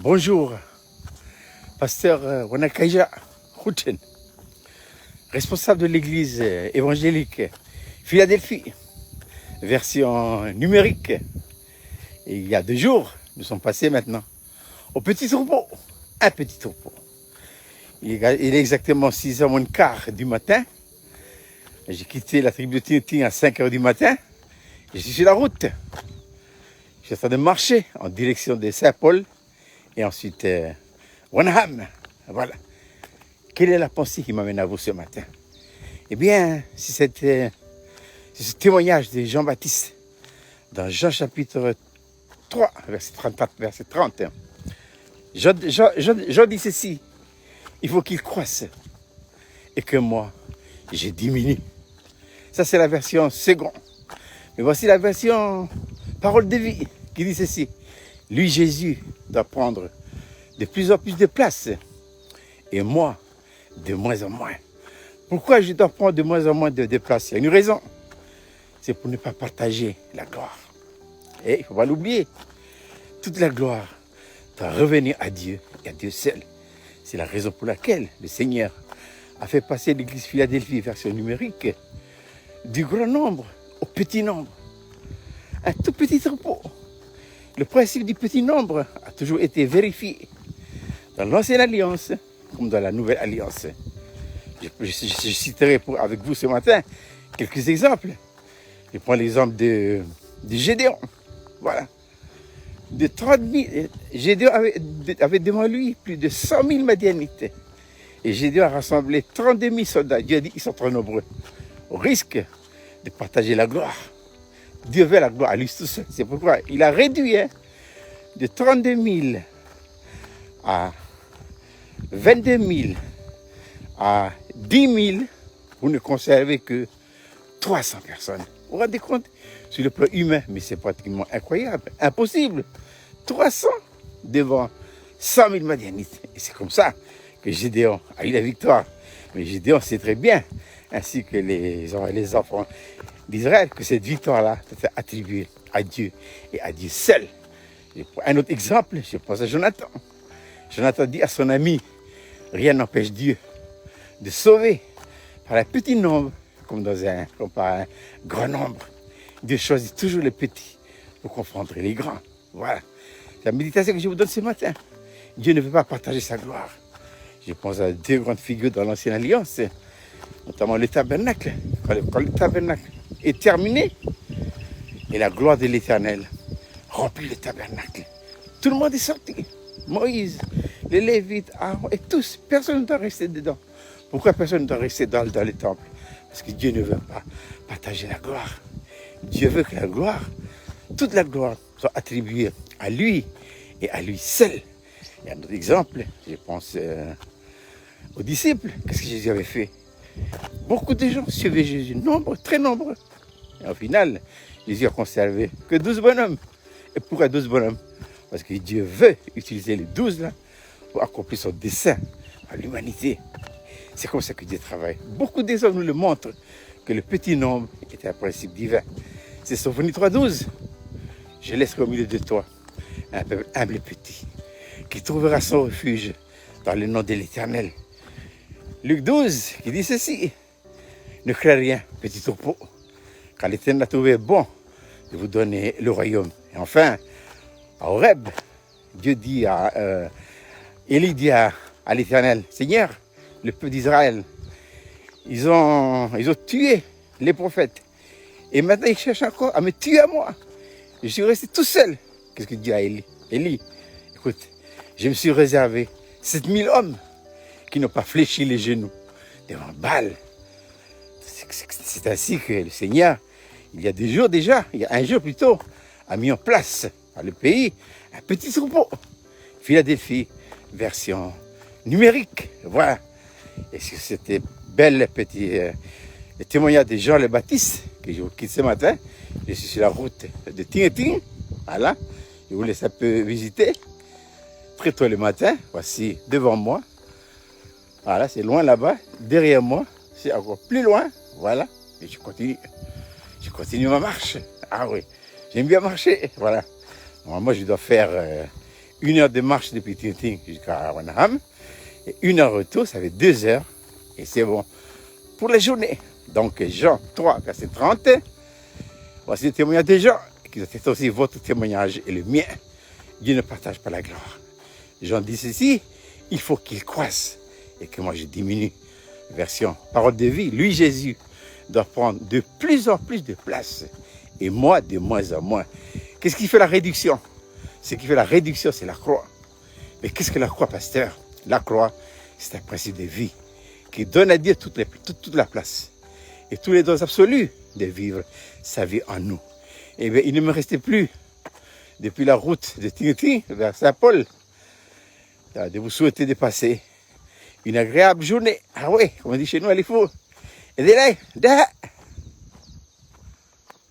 Bonjour, pasteur Wanakaija Houten, responsable de l'église évangélique Philadelphie, version numérique. Et il y a 2 jours, nous sommes passés maintenant au petit troupeau, un petit troupeau. Il est exactement 6h moins le quart du matin. J'ai quitté la tribu de Tintin à 5h du matin. Je suis sur la route. Je suis en train de marcher en direction de Saint-Paul et ensuite Wanham. Voilà. Quelle est la pensée qui m'amène à vous ce matin? Eh bien, c'est ce témoignage de Jean-Baptiste dans Jean chapitre 3, verset 34, verset 31. Jean dit ceci: il faut qu'il croisse et que moi, je diminue. Ça, c'est la version seconde. Mais voici la version parole de vie qui dit ceci: lui, Jésus, doit prendre de plus en plus de place et moi, de moins en moins. Pourquoi je dois prendre de moins en moins de place? Il y a une raison. C'est pour ne pas partager la gloire. Et il ne faut pas l'oublier. Toute la gloire doit revenir à Dieu et à Dieu seul. C'est la raison pour laquelle le Seigneur a fait passer l'église Philadelphie version numérique du grand nombre au petit nombre. Un tout petit troupeau. Le principe du petit nombre a toujours été vérifié dans l'ancienne alliance comme dans la nouvelle alliance. Je citerai avec vous ce matin quelques exemples. Je prends l'exemple de Gédéon. Voilà. De 30 000, Gédéon avait devant lui plus de 100 000 Madianites. Et Gédéon a rassemblé 32 000 soldats. Dieu a dit qu'ils sont trop nombreux. Au risque de partager la gloire. Dieu veut la gloire à lui tout seul. C'est pourquoi il a réduit de 32 000 à 22 000 à 10 000 pour ne conserver que 300 personnes. Vous vous rendez compte? Sur le plan humain, mais c'est pratiquement incroyable, impossible. 300 devant 100 000 Madianites. Et c'est comme ça que Gédéon a eu la victoire. Mais Gédéon sait très bien, ainsi que les enfants d'Israël, que cette victoire-là était attribuée à Dieu et à Dieu seul. Et pour un autre exemple, je pense à Jonathan. Jonathan dit à son ami: rien n'empêche Dieu de sauver par un petit nombre comme par un grand nombre. Dieu choisit toujours les petits pour confondre les grands. Voilà. C'est la méditation que je vous donne ce matin. Dieu ne veut pas partager sa gloire. Je pense à 2 grandes figures dans l'ancienne alliance, notamment le tabernacle. Quand le tabernacle est terminé et la gloire de l'Éternel remplit le tabernacle, tout le monde est sorti. Moïse, les Lévites, Aaron et tous. Personne ne doit rester dedans. Pourquoi personne ne doit rester dans le temple? Parce que Dieu ne veut pas partager la gloire. Dieu veut que la gloire, toute la gloire, soit attribuée à lui et à lui seul. Il y a un autre exemple, je pense aux disciples. Qu'est-ce que Jésus avait fait? Beaucoup de gens suivaient Jésus, nombreux, très nombreux. Et au final, Jésus a conservé que 12 bonhommes. Et pourquoi 12 bonhommes? Parce que Dieu veut utiliser les 12 là pour accomplir son dessein à l'humanité. C'est comme ça que Dieu travaille. Beaucoup des hommes nous le montrent que le petit nombre est un principe divin. C'est Sophonie 3,12. Je laisserai au milieu de toi un peuple humble et petit qui trouvera son refuge dans le nom de l'Éternel. Luc 12 qui dit ceci: ne crée rien, petit troupeau, car l'Éternel a trouvé bon de vous donner le royaume. Et enfin, à Horeb, Dieu dit Élie dit à l'Éternel: Seigneur, le peuple d'Israël, ils ont tué les prophètes. Et maintenant, ils cherchent encore à me tuer à moi. Je suis resté tout seul. Qu'est-ce que dit à Élie? Élie, écoute, je me suis réservé 7000 hommes qui n'ont pas fléchi les genoux devant Baal. C'est ainsi que le Seigneur, il y a 2 jours déjà, il y a 1 jour plutôt, a mis en place dans le pays un petit troupeau. Philadelphie, version numérique. Voilà. Et sur c'était belle petit témoignage de Jean le Baptiste que je vous quitte ce matin. Je suis sur la route de Tintin. Voilà. Je vous laisse un peu visiter. Très tôt le matin. Voici devant moi. Voilà, c'est loin là-bas. Derrière moi, c'est encore plus loin. Voilà. Et je continue ma marche. Ah oui. J'aime bien marcher. Voilà. Normalement, je dois faire 1 heure de marche depuis Tintin jusqu'à Wanaham. Et 1 heure retour, ça fait 2 heures. Et c'est bon pour la journée. Donc Jean 3, verset 30. Voici le témoignage de Jean, qui est aussi votre témoignage et le mien. Dieu ne partage pas la gloire. Jean dit ceci, il faut qu'il croisse et que moi je diminue. Version parole de vie, lui Jésus doit prendre de plus en plus de place et moi de moins en moins. Qu'est-ce qui fait la réduction? Ce qui fait la réduction, c'est la croix. Mais qu'est-ce que la croix, pasteur? La croix, c'est un principe de vie qui donne à Dieu toute la place et tous les dons absolus de vivre sa vie en nous. Et bien, il ne me restait plus, depuis la route de Tintin vers Saint-Paul, de vous souhaiter de passer une agréable journée. Ah oui, comme on dit chez nous, il faut. Et de là,